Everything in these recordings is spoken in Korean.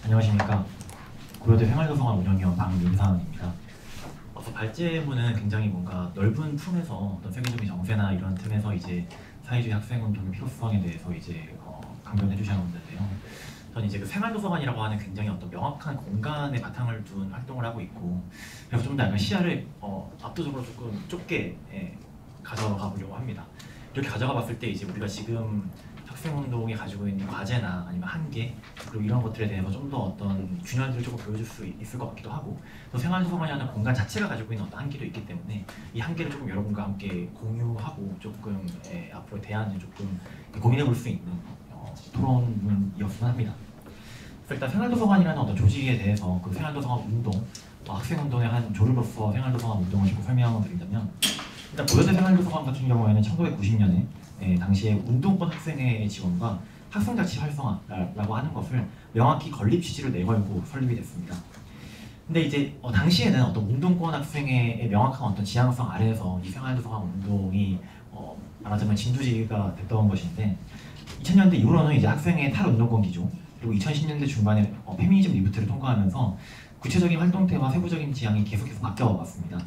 안녕하십니까. 고려대 생활도서관 운영위원 박민상입니다. 발제문은 굉장히 뭔가 넓은 품에서 어떤 세계적인 정세나 이런 틈에서 이제 사회주의 학생운동의 필요성에 대해서 이제 강변해 주셨는데요. 저는 이제 그 생활도서관이라고 하는 굉장히 어떤 명확한 공간에 바탕을 둔 활동을 하고 있고, 그래서 좀 더 약간 시야를 압도적으로 조금 좁게 가져가 보려고 합니다. 이렇게 가져가 봤을 때 이제 우리가 지금 학생운동이 가지고 있는 과제나 아니면 한계, 그리고 이런 것들에 대해서 좀 더 어떤 균열들을 조금 보여줄 수 있을 것 같기도 하고, 또 생활도서관이라는 공간 자체가 가지고 있는 어떤 한계도 있기 때문에 이 한계를 조금 여러분과 함께 공유하고 조금 앞으로 대안을 조금 고민해 볼 수 있는 토론이었으면 합니다. 그래서 일단 생활도서관이라는 어떤 조직에 대해서 그 생활도서관 운동, 학생운동의 한 조류로서 생활도서관 운동을 조금 설명을 드린다면, 일단 고려대 생활도서관 같은 경우에는 1990년에 당시에 운동권 학생회의 지원과 학생자치 활성화라고 하는 것을 명확히 건립 취지를 내걸고 설립이 됐습니다. 근데 이제 당시에는 어떤 운동권 학생회의 명확한 어떤 지향성 아래에서 이 생활도서관 운동이 말하자면 진두지휘가 됐던 것인데, 2000년대 이후로는 이제 학생회 탈운동권 기조, 그리고 2010년대 중반에 페미니즘 리부트를 통과하면서 구체적인 활동태와 세부적인 지향이 계속해서 바뀌어 왔습니다.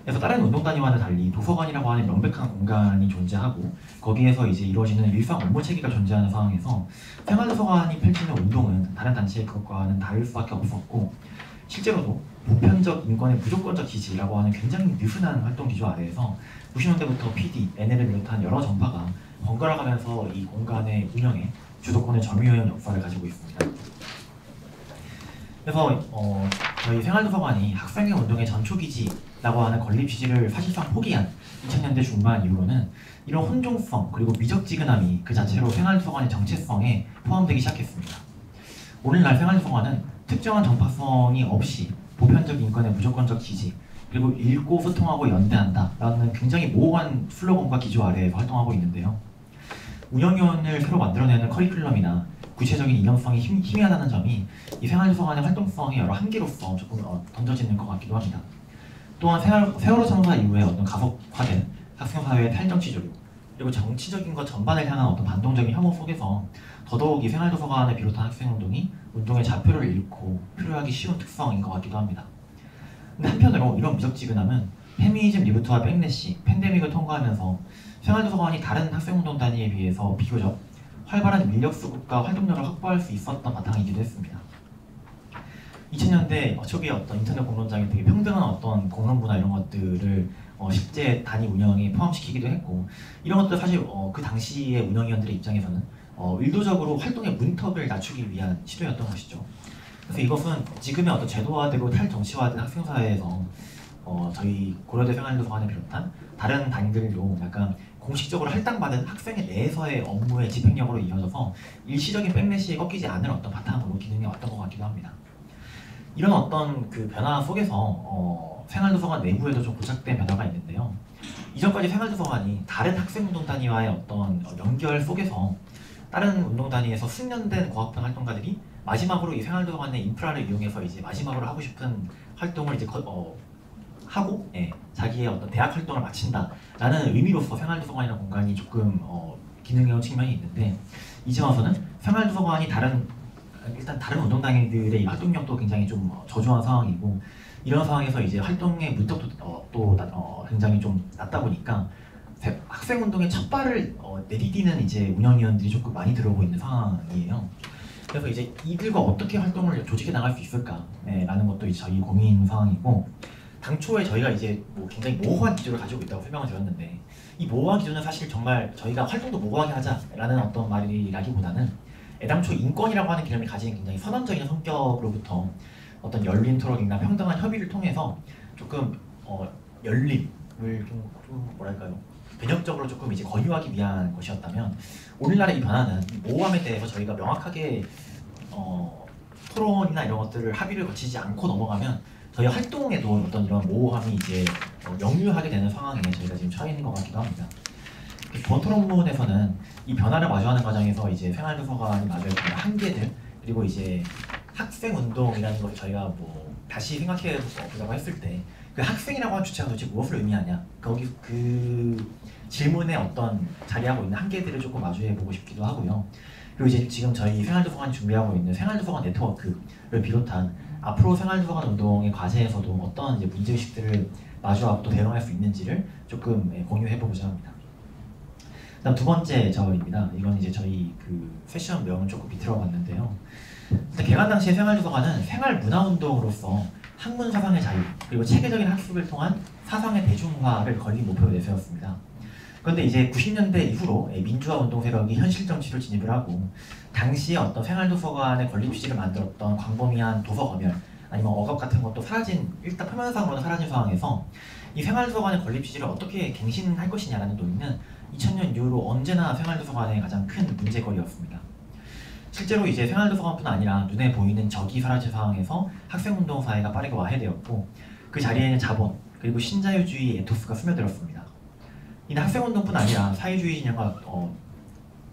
그래서 다른 운동단위와는 달리 도서관이라고 하는 명백한 공간이 존재하고, 거기에서 이제 이루어지는 일상 업무 체계가 존재하는 상황에서 생활도서관이 펼치는 운동은 다른 단체의 그것과는 다를 수밖에 없었고, 실제로도 보편적 인권의 무조건적 지지라고 하는 굉장히 느슨한 활동 기조 아래에서 90년대부터 PD, NL을 비롯한 여러 전파가 번갈아가면서 이 공간의 운영에 주도권을 점유하는 역사를 가지고 있습니다. 그래서 저희 생활도서관이 학생회 운동의 전초기지라고 하는 건립 취지를 사실상 포기한 2000년대 중반 이후로는 이런 혼종성 그리고 미적지근함이 그 자체로 생활도서관의 정체성에 포함되기 시작했습니다. 오늘날 생활도서관은 특정한 전파성이 없이 보편적 인권의 무조건적 지지, 그리고 읽고 소통하고 연대한다 라는 굉장히 모호한 슬로건과 기조 아래에서 활동하고 있는데요. 운영위원을 새로 만들어내는 커리큘럼이나 구체적인 이념성이 희미하다는 점이 이 생활도서관의 활동성의 여러 한계로서 조금 던져지는 것 같기도 합니다. 또한 세월호 참사 이후에 어떤 가속화된 학생사회의 탈정치 조류, 그리고 정치적인 것 전반을 향한 어떤 반동적인 혐오 속에서 더더욱 이 생활도서관을 비롯한 학생운동이 운동의 좌표를 잃고 표류하기 쉬운 특성인 것 같기도 합니다. 근데 한편으로 이런 미적지근함은 페미니즘 리부트와 백래시, 팬데믹을 통과하면서 생활도서관이 다른 학생운동 단위에 비해서 비교적 활발한 인력 수급과 활동력을 확보할 수 있었던 바탕이기도 했습니다. 2000년대 초기에 어떤 인터넷 공론장에 되게 평등한 어떤 공론 문화 이런 것들을 실제 단위 운영에 포함시키기도 했고, 이런 것들 사실 그 당시의 운영위원들의 입장에서는 의도적으로 활동의 문턱을 낮추기 위한 시도였던 것이죠. 그래서 이것은 지금의 어떤 제도화되고 탈정치화된 학생사회에서 저희 고려대 생활도서관을 비롯한 다른 단위들도 약간 공식적으로 할당받은 학생회 내에서의 업무의 집행력으로 이어져서 일시적인 백래시에 꺾이지 않을 어떤 바탕으로 기능해 왔던 것 같기도 합니다. 이런 어떤 그 변화 속에서 생활도서관 내부에도 좀 고착된 변화가 있는데요. 이전까지 생활도서관이 다른 학생운동 단위와의 어떤 연결 속에서 다른 운동 단위에서 숙련된 고학번 활동가들이 마지막으로 이 생활도서관의 인프라를 이용해서 이제 마지막으로 하고 싶은 활동을 이제 하고 자기의 어떤 대학 활동을 마친다라는 의미로서 생활도서관이라는 공간이 조금 기능해온 측면이 있는데, 이제 와서는 생활도서관이 일단 다른 운동단위들의 이 활동력도 굉장히 좀 저조한 상황이고, 이런 상황에서 이제 활동의 문턱도 또 굉장히 좀 낮다 보니까 학생운동의 첫 발을 내디디는 이제 운영위원들이 조금 많이 들어오고 있는 상황이에요. 그래서 이제 이들과 어떻게 활동을 조직해 나갈 수 있을까라는 것도 이제 저희 고민 상황이고, 당초에 저희가 이제 굉장히 모호한 기조를 가지고 있다고 설명을 드렸는데, 이 모호한 기조는 사실 정말 저희가 활동도 모호하게 하자라는 어떤 말이라기보다는 애당초 인권이라고 하는 개념이 가진 굉장히 선언적인 성격으로부터 어떤 열린 토론이나 평등한 협의를 통해서 조금 열림을 좀 뭐랄까요, 변혁적으로 조금 이제 권유하기 위한 것이었다면, 오늘날의 이 변화는 모호함에 대해서 저희가 명확하게 토론이나 이런 것들을 합의를 거치지 않고 넘어가면 저희 활동에도 어떤 이런 모호함이 이제 역류하게 되는 상황에 저희가 지금 처해 있는 것 같기도 합니다. 본 토론문에서는 이 변화를 마주하는 과정에서 이제 생활도서관이 마주할 그런 한계들, 그리고 이제 학생운동이라는 것을 저희가 다시 생각해 보자고 했을 때 그 학생이라고 하는 주체가 도대체 무엇을 의미하냐, 거기 그 질문에 어떤 자리하고 있는 한계들을 조금 마주해 보고 싶기도 하고요. 그리고 이제 지금 저희 생활도서관이 준비하고 있는 생활도서관 네트워크를 비롯한 앞으로 생활도서관 운동의 과제에서도 어떤 이제 문제의식들을 마주하고 또 대응할 수 있는지를 조금 공유해보고자 합니다. 그다음 두 번째 자료입니다. 이건 이제 저희 그 세션명을 조금 비틀어 봤는데요. 일단 개관 당시의 생활도서관은 생활문화운동으로서 학문 사상의 자유 그리고 체계적인 학습을 통한 사상의 대중화를 걸린 목표로 내세웠습니다. 그런데 이제 90년대 이후로 민주화 운동 세력이 현실 정치로 진입을 하고 당시에 어떤 생활도서관의 건립 취지를 만들었던 광범위한 도서 검열 아니면 억압 같은 것도 사라진 일단 표면상으로는 사라진 상황에서 이 생활도서관의 건립 취지를 어떻게 갱신할 것이냐라는 논의는 2000년 이후로 언제나 생활도서관의 가장 큰 문제거리였습니다. 실제로 이제 생활도서관뿐 아니라 눈에 보이는 적이 사라진 상황에서 학생운동 사회가 빠르게 와해되었고 그 자리에는 자본 그리고 신자유주의 에토스가 스며들었습니다. 이는 학생운동뿐 아니라 사회주의 진영과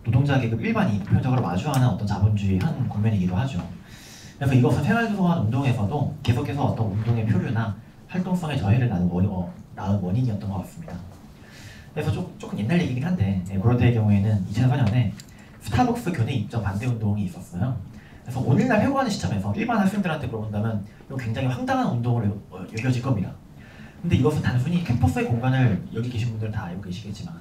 노동자 계급 일반이 보편적으로 마주하는 어떤 자본주의 한 국면이기도 하죠. 그래서 이것은 생활도서관 운동에서도 계속해서 어떤 운동의 표류나 활동성의 저해를 낳은 원인이었던 것 같습니다. 그래서 조금 옛날 얘기긴 한데 그럴 때의 경우에는 2004년에 스타벅스 교내 입점 반대 운동이 있었어요. 그래서 오늘날 회고하는 시점에서 일반 학생들한테 물어본다면 이거 굉장히 황당한 운동으로 여겨질 겁니다. 근데 이것은 단순히 캠퍼스의 공간을 여기 계신 분들은 다 알고 계시겠지만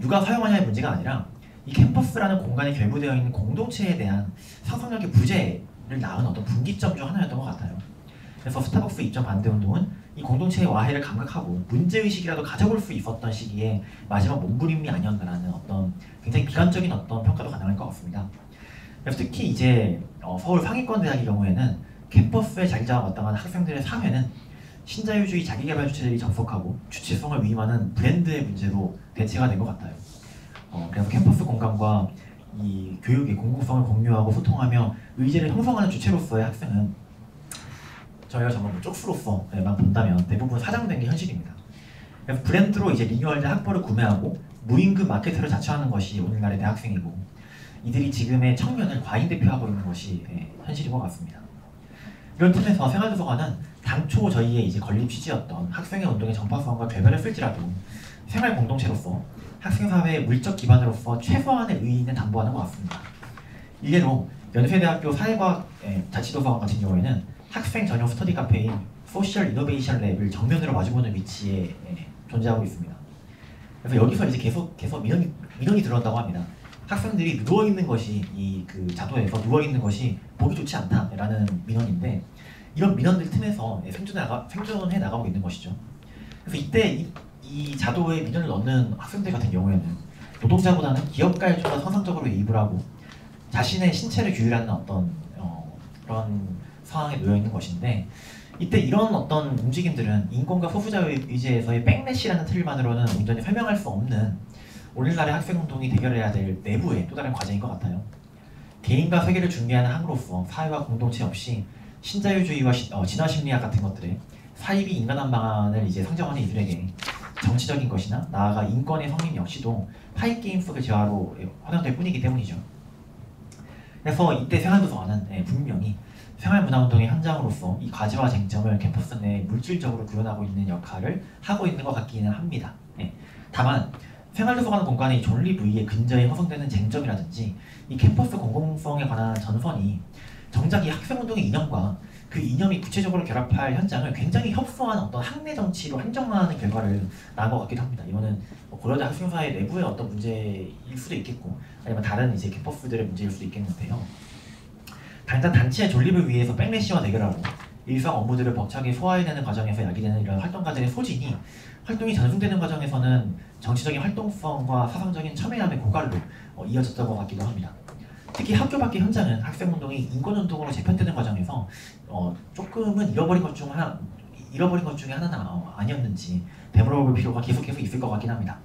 누가 사용하냐의 문제가 아니라 이 캠퍼스라는 공간에 결부되어 있는 공동체에 대한 상상력의 부재를 낳은 어떤 분기점 중 하나였던 것 같아요. 그래서 스타벅스 입점 반대 운동은 이 공동체의 와해를 감각하고 문제의식이라도 가져볼 수 있었던 시기에 마지막 몸부림이 아니었나라는 어떤 굉장히 비관적인 어떤 평가도 가능할 것 같습니다. 그래서 특히 이제 서울 상위권 대학의 경우에는 캠퍼스에 자리 잡아 마땅한 학생들의 사회는 신자유주의 자기개발 주체들이 접속하고 주체성을 위임하는 브랜드의 문제로 대체가 된 것 같아요. 그래서 캠퍼스 공간과 이 교육의 공공성을 공유하고 소통하며 의제를 형성하는 주체로서의 학생은 저희가 정말 쪽수로서만 본다면 대부분 사장된 게 현실입니다. 그래서 브랜드로 이제 리뉴얼된 학벌을 구매하고 무임금 마케터를 자처하는 것이 오늘날의 대학생이고 이들이 지금의 청년을 과잉 대표하고 있는 것이 현실인 것 같습니다. 이런 틈에서 생활도서관은 당초 저희의 이제 건립 취지였던 학생의 운동의 전파성과 결별을 쓸지라도 생활 공동체로서 학생사회의 물적 기반으로서 최소한의 의의는 담보하는 것 같습니다. 일례로 연세대학교 사회과학 자치도서관 같은 경우에는 학생 전용 스터디 카페인 소셜 이노베이션 랩을 정면으로 마주보는 위치에 존재하고 있습니다. 그래서 여기서 이제 계속 민원이 들어온다고 합니다. 학생들이 누워있는 것이 그 자도에서 누워있는 것이 보기 좋지 않다라는 민원인데 이런 민원들 틈에서 생존해 나가고 있는 것이죠. 그래서 이때 이 자도에 민원을 넣는 학생들 같은 경우에는 노동자보다는 기업가에 좀 더 선상적으로 유입을 하고 자신의 신체를 규율하는 어떤 그런 상황에 놓여 있는 것인데 이때 이런 어떤 움직임들은 인권과 소수자 의제에서의 백래시라는 틀만으로는 온전히 설명할 수 없는 오늘날의 학생운동이 대결해야 될 내부의 또 다른 과제인 것 같아요. 개인과 세계를 중개하는 항으로서 사회와 공동체 없이 신자유주의와 진화심리학 같은 것들의 사이비 인간한 방안을 이제 상정하는 이들에게 정치적인 것이나 나아가 인권의 성립 역시도 파이게임 속의 재화로 활용될 뿐이기 때문이죠. 그래서 이때 생활도서관은 분명히 생활문화운동의 현장으로서 이 과제와 쟁점을 캠퍼스 내에 물질적으로 구현하고 있는 역할을 하고 있는 것 같기는 합니다. 다만 생활도서관 공간의 존립 부위에 근저에 형성되는 쟁점이라든지 이 캠퍼스 공공성에 관한 전선이 정작 이 학생운동의 이념과 그 이념이 구체적으로 결합할 현장을 굉장히 협소한 어떤 학내 정치로 한정화하는 결과를 낳은 것 같기도 합니다. 이거는 고려대 학생사회 내부의 어떤 문제일 수도 있겠고 아니면 다른 이제 캠퍼스들의 문제일 수도 있겠는데요. 당장 단체의 존립을 위해서 백래시와 대결하고 일상 업무들을 벅차게 소화해내는 과정에서 야기되는 이런 활동가들의 소진이 활동이 전승되는 과정에서는 정치적인 활동성과 사상적인 첨예함의 고갈로 이어졌던 것 같기도 합니다. 특히 학교 밖의 현장은 학생운동이 인권운동으로 재편되는 과정에서 조금은 잃어버린 것 중에 하나는 아니었는지 되물어볼 필요가 계속해서 있을 것 같긴 합니다.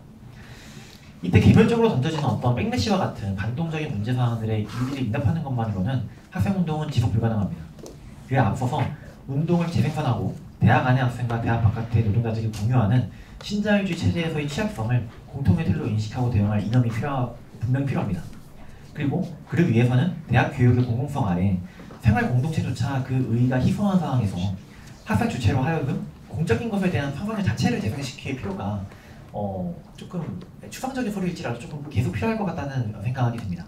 이때 개별적으로 던져지는 어떤 백래시와 같은 반동적인 문제사항들의 일일이 응답하는 것만으로는 학생운동은 지속 불가능합니다. 그에 앞서서 운동을 재생산하고 대학 안의 학생과 대학 바깥의 노동자들이 공유하는 신자유주의 체제에서의 취약성을 공통의 틀로 인식하고 대응할 이념이 분명히 필요합니다. 그리고 그를 위해서는 대학 교육의 공공성 아래 생활 공동체조차 그 의의가 희소한 상황에서 학생 주체로 하여금 공적인 것에 대한 상상의 자체를 재생시킬 필요가 조금 추상적인 소리일지라도 조금 계속 필요할 것 같다는 생각이 듭니다.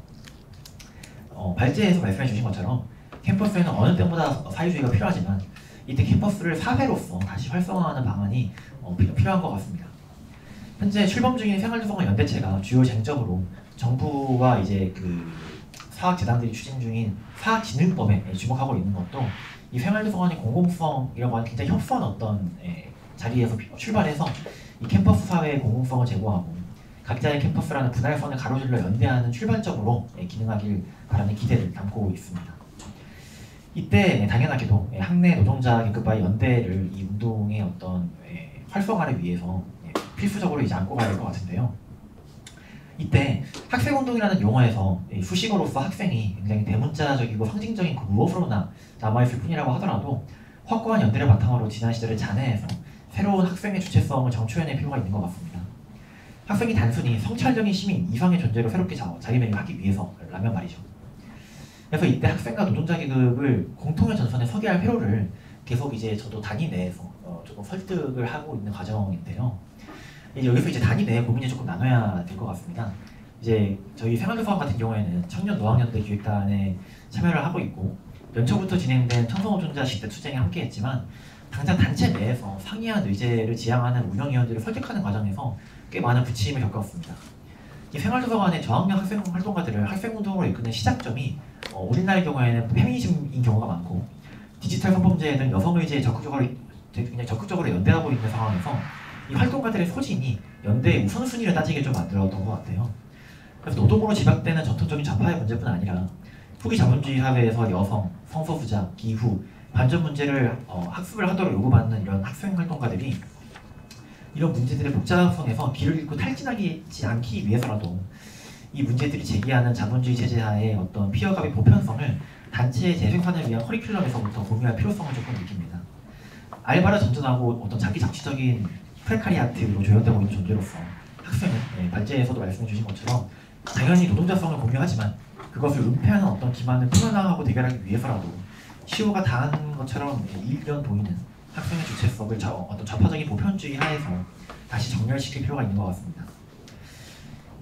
발제에서 말씀해 주신 것처럼 캠퍼스에는 어느 때보다 사회주의가 필요하지만 이때 캠퍼스를 사회로서 다시 활성화하는 방안이 필요한 것 같습니다. 현재 출범 중인 생활도서관 연대체가 주요 쟁점으로 정부와 이제 그 사학재단들이 추진 중인 사학진흥법에 주목하고 있는 것도 이 생활도서관의 공공성이라고 하는 굉장히 협소한 어떤 자리에서 출발해서 이 캠퍼스 사회의 공공성을 제고하고 각자의 캠퍼스라는 분할선을 가로질러 연대하는 출발점으로 기능하길 바라는 기대를 담고 있습니다. 이때 당연하게도 학내 노동자 계급과의 연대를 이 운동의 어떤 활성화를 위해서 필수적으로 이제 안고 가야 될 것 같은데요. 이때 학생운동이라는 용어에서 수식어로서 학생이 굉장히 대문자적이고 상징적인 그 무엇으로나 남아있을 뿐이라고 하더라도 확고한 연대를 바탕으로 지난 시절을 잔해해서 새로운 학생의 주체성을 정초해낼 필요가 있는 것 같습니다. 학생이 단순히 성찰적인 시민 이상의 존재로 새롭게 자리매김하기 위해서라면 말이죠. 그래서 이때 학생과 노동자 계급을 공통의 전선에 서게 할 회로를 계속 이제 저도 단위 내에서 조금 설득을 하고 있는 과정인데요. 여기서 이제 단위 내에 고민이 조금 나눠야 될 것 같습니다. 이제 저희 생활도서관 같은 경우에는 청년 노학연대 기획단에 참여를 하고 있고 연초부터 진행된 청소노동자 10대 투쟁에 함께했지만 당장 단체 내에서 상이한 의제를 지향하는 운영위원들을 설득하는 과정에서 꽤 많은 부침을 겪었습니다. 이 생활도서관의 저학년 학생 활동가들을 학생운동으로 이끄는 시작점이 우리나라의 경우에는 페미니즘인 경우가 많고 디지털 성범죄 등 여성의제에 굉장히 적극적으로 연대하고 있는 상황에서 이 활동가들의 소진이 연대의 우선순위를 따지게 좀 만들었던 것 같아요. 그래서 노동으로 집약되는 전통적인 좌파의 문제뿐 아니라 후기 자본주의 사회에서 여성, 성소수자, 기후, 반전 문제를 학습을 하도록 요구받는 이런 학생 활동가들이 이런 문제들의 복잡성에서 길을 잃고 탈진하지 않기 위해서라도 이 문제들이 제기하는 자본주의 체제하의 어떤 피어갑의 보편성을 단체의 재생산을 위한 커리큘럼에서부터 공유할 필요성을 조금 느낍니다. 알바를 전전하고 어떤 자기 정치적인 프레카리아트로 조연되고 있는 존재로서 학생은 발제에서도 말씀해 주신 것처럼 당연히 노동자성을 공유하지만 그것을 은폐하는 어떤 기만을 표현하고 대결하기 위해서라도 시효가 다한 것처럼 일견 보이는 학생의 주체성을 어떤 좌파적인 보편주의 하에서 다시 정렬시킬 필요가 있는 것 같습니다.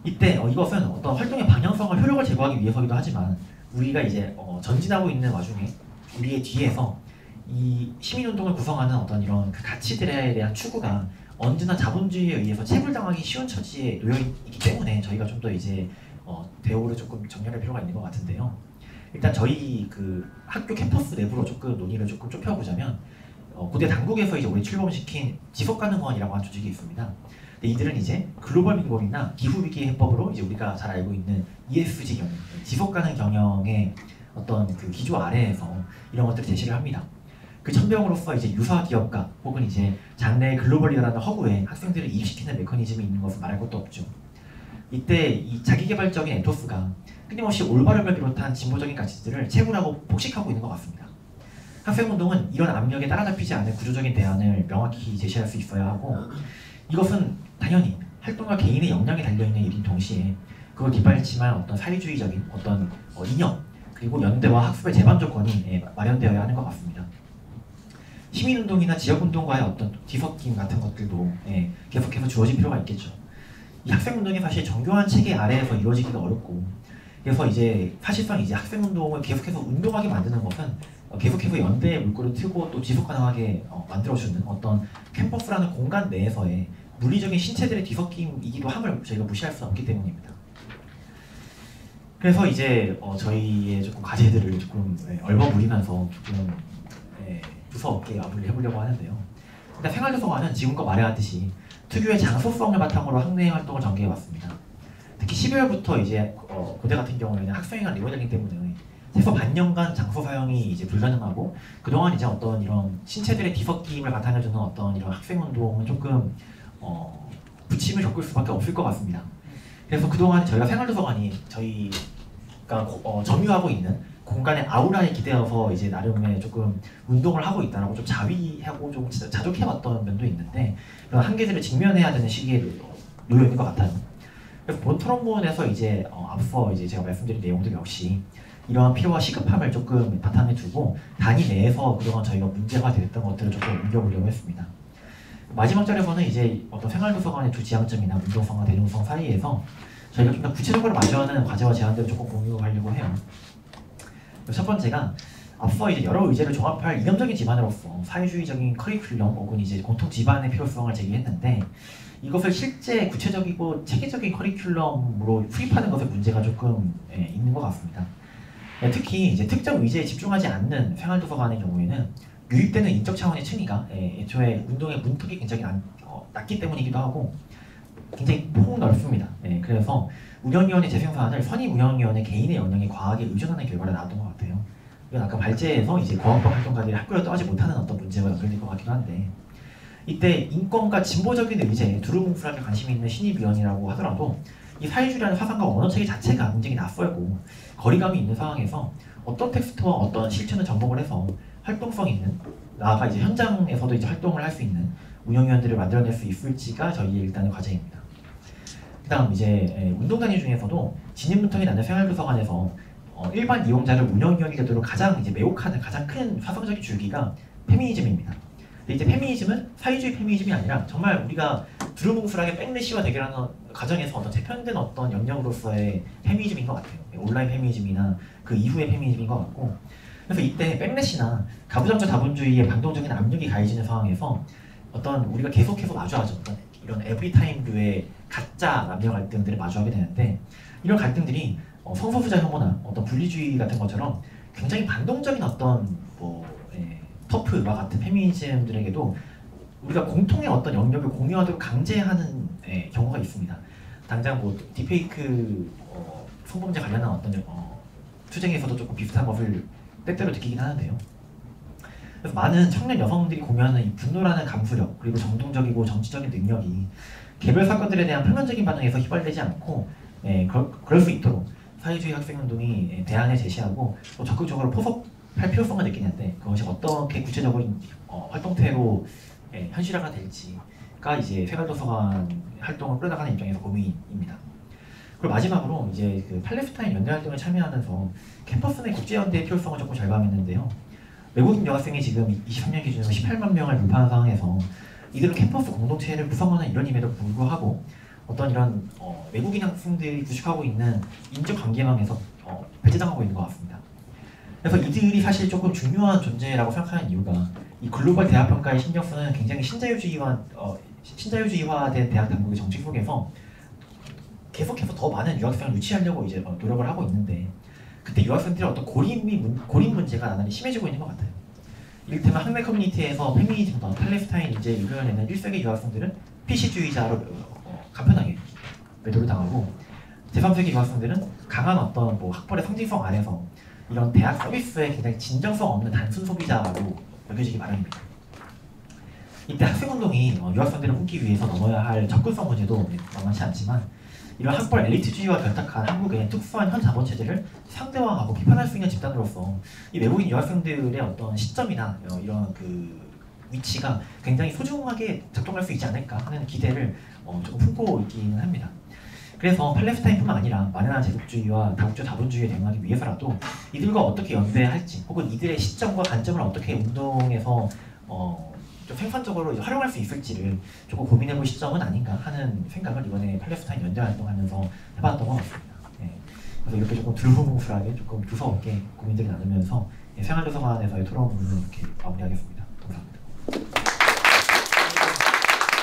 이때 이것은 어떤 활동의 방향성과 효력을 제고하기 위해서기도 하지만 우리가 이제 전진하고 있는 와중에 우리의 뒤에서 이 시민운동을 구성하는 어떤 이런 그 가치들에 대한 추구가 언제나 자본주의에 의해서 체불당하기 쉬운 처지에 놓여있기 때문에 저희가 좀 더 이제 대우를 조금 정렬할 필요가 있는 것 같은데요. 일단 저희 그 학교 캠퍼스 내부로 조금 논의를 조금 좁혀보자면 고대 당국에서 이제 우리 출범시킨 지속가능원이라고 하는 조직이 있습니다. 근데 이들은 이제 글로벌 민법이나 기후위기 해법으로 이제 우리가 잘 알고 있는 ESG 경영, 지속가능 경영의 어떤 그 기조 아래에서 이런 것들을 제시를 합니다. 그 천병으로서 이제 유사 기업가 혹은 이제 장래의 글로벌리라는 허구에 학생들을 이입시키는 메커니즘이 있는 것은 말할 것도 없죠. 이때 이 자기개발적인 에토스가 끊임없이 올바름을 비롯한 진보적인 가치들을 채굴하고 폭식하고 있는 것 같습니다. 학생운동은 이런 압력에 따라잡히지 않을 구조적인 대안을 명확히 제시할 수 있어야 하고 이것은 당연히 활동가 개인의 역량에 달려있는 일인 동시에 그걸 뒷받침할 어떤 사회주의적인 어떤 이념 그리고 연대와 학습의 제반 조건이 마련되어야 하는 것 같습니다. 시민운동이나 지역운동과의 어떤 뒤섞임 같은 것들도 계속해서 주어질 필요가 있겠죠. 이 학생운동이 사실 정교한 체계 아래에서 이루어지기가 어렵고 그래서 이제 사실상 이제 학생운동을 계속해서 운동하게 만드는 것은 계속해서 연대의 물꼬를 트고 또 지속가능하게 만들어주는 어떤 캠퍼스라는 공간 내에서의 물리적인 신체들의 뒤섞임이기도 함을 저희가 무시할 수 없기 때문입니다. 그래서 이제 저희의 조금 과제들을 조금 얽어물리면서 조금 무섭게 마무리를 해보려고 하는데요. 일단 생활도서관은 지금껏 말해왔듯이 특유의 장소성을 바탕으로 학내 활동을 전개해왔습니다. 특히 12월부터 이제 고대 같은 경우에는 학생회가 리모델링 때문에 최소 반년간 장소 사용이 이제 불가능하고 그동안 이제 어떤 이런 신체들의 뒤섞임을 바탕해주는 어떤 이런 학생운동은 조금 부침을 겪을 수밖에 없을 것 같습니다. 그래서 그동안 저희가 생활도서관이 저희가 점유하고 있는 공간의 아우라에 기대어서 이제 나름의 조금 운동을 하고 있다라고 좀 자위하고 좀 자족해왔던 면도 있는데 그런 한계들을 직면해야 되는 시기에 놓여 있는 것 같아요. 그래서 본 토론본에서 이제 앞서 이제 제가 말씀드린 내용들 역시 이러한 필요와 시급함을 조금 바탕에 두고 단위 내에서 그동안 저희가 문제가 됐던 것들을 조금 옮겨보려고 했습니다. 마지막 절에서는 이제 어떤 생활도서관의 두 지향점이나 운동성과 대중성 사이에서 저희가 좀 더 구체적으로 마주하는 과제와 제안들을 조금 공유하려고 해요. 첫 번째가 앞서 이제 여러 의제를 종합할 이념적인 기반으로서 사회주의적인 커리큘럼 혹은 이제 공통 기반의 필요성을 제기했는데 이것을 실제 구체적이고 체계적인 커리큘럼으로 수립하는 것에 문제가 조금 있는 것 같습니다. 특히 이제 특정 의제에 집중하지 않는 생활도서관의 경우에는 유입되는 인적 차원의 층위가 애초에 운동의 문턱이 굉장히 낮기 때문이기도 하고 굉장히 폭넓습니다. 그래서 운영위원회 재생 사안을 선임운영위원회 개인의 역량에 과하게 의존하는 결과를 낳았던 것 같아요. 이건 아까 발제에서 이제 고학번 활동가들이 학교를 떠나지 못하는 어떤 문제와 연결될 것 같기도 한데 이때 인권과 진보적인 의제에 두루뭉술하게 관심이 있는 신입위원이라고 하더라도 이 사회주의라는 사상과 언어체계 자체가 굉장히 낯설고 거리감이 있는 상황에서 어떤 텍스트와 어떤 실천을 접목을 해서 활동성 있는 나아가 이제 현장에서도 이제 활동을 할 수 있는 운영위원들을 만들어낼 수 있을지가 저희의 일단의 과제입니다. 그다음 이제 운동단위 중에서도 진입문턱이 낮은 생활도서관에서 일반 이용자를 운영위원이 되도록 가장 이제 매혹하는 가장 큰 사상적인 줄기가 페미니즘입니다. 근데 이제 페미니즘은 사회주의 페미니즘이 아니라 정말 우리가 두루뭉술하게 백래시와 대결하는 과정에서 어떤 재편된 어떤 영역으로서의 페미니즘인 것 같아요. 온라인 페미니즘이나 그 이후의 페미니즘인 것 같고 그래서 이때 백래시나 가부장적 다분주의의 반동적인 압력이 가해지는 상황에서 어떤 우리가 계속해서 마주하죠. 어떤 이런 에브리타임류의 가짜 남녀 갈등들을 마주하게 되는데 이런 갈등들이 성소수자 혐오나 어떤 분리주의 같은 것처럼 굉장히 반동적인 어떤 터프와 같은 페미니즘들에게도 우리가 공통의 어떤 영역을 공유하도록 강제하는 경우가 있습니다. 당장 뭐 딥페이크 성범죄 관련한 어떤 투쟁에서도 조금 비슷한 것을 때때로 느끼긴 하는데요. 그래서 많은 청년 여성들이 공유하는 이 분노라는 감수력 그리고 정통적이고 정치적인 능력이 개별 사건들에 대한 표면적인 반응에서 휘발되지 않고 그럴 수 있도록 사회주의 학생운동이 대안을 제시하고 또 적극적으로 포섭할 필요성을 느끼는데 그것이 어떻게 구체적인 활동태로 현실화가 될지가 이제 생활도서관 활동을 끌어나가는 입장에서 고민입니다. 그리고 마지막으로 이제 그 팔레스타인 연대 활동에 참여하면서 캠퍼스 내 국제연대의 필요성을 조금 절감했는데요. 외국인 여학생이 지금 23년 기준으로 18만 명을 돌파한 상황에서 이들은 캠퍼스 공동체를 구성하는 이런 임에도 불구하고 어떤 이런 외국인 학생들이 구축하고 있는 인적 관계망에서 배제당하고 있는 것 같습니다. 그래서 이들이 사실 조금 중요한 존재라고 생각하는 이유가 이 글로벌 대학 평가에 신경 쓰는 굉장히 신자유주의화된 대학 당국의 정책 속에서 계속해서 더 많은 유학생을 유치하려고 이제 노력을 하고 있는데 그때 유학생들의 어떤 고립 문제가 나날이 심해지고 있는 것 같아요. 이를테면 학내 커뮤니티에서 페미니즘과 팔레스타인 인재를 유교해내는 1세기 유학생들은 PC주의자로 간편하게 매도를 당하고 제3세기 유학생들은 강한 어떤 학벌의 상징성 안에서 이런 대학 서비스에 굉장히 진정성 없는 단순 소비자로 여겨지기 마련입니다. 이때 학생운동이 유학생들을 묶기 위해서 넘어야 할 접근성 문제도 만만치 않지만 이런 학벌 엘리트주의와 결탁한 한국의 특수한 현 자본체제를 상대화하고 비판할 수 있는 집단으로서 이 외국인 유학생들의 어떤 시점이나 이런 그 위치가 굉장히 소중하게 작동할 수 있지 않을까 하는 기대를 조금 품고 있기는 합니다. 그래서 팔레스타인뿐만 아니라 만연한 제국주의와 다국적 자본주의에 대응하기 위해서라도 이들과 어떻게 연대할지 혹은 이들의 시점과 관점을 어떻게 운동에서 좀 생산적으로 활용할 수 있을지를 조금 고민해볼 시점은 아닌가 하는 생각을 이번에 팔레스타인 연대 활동하면서 해봤던 것 같습니다. 그래서 이렇게 조금 두루뭉술하게 조금 두서없게 고민들을 나누면서 생활도서관에서의 토론을 이렇게 마무리하겠습니다. 감사합니다.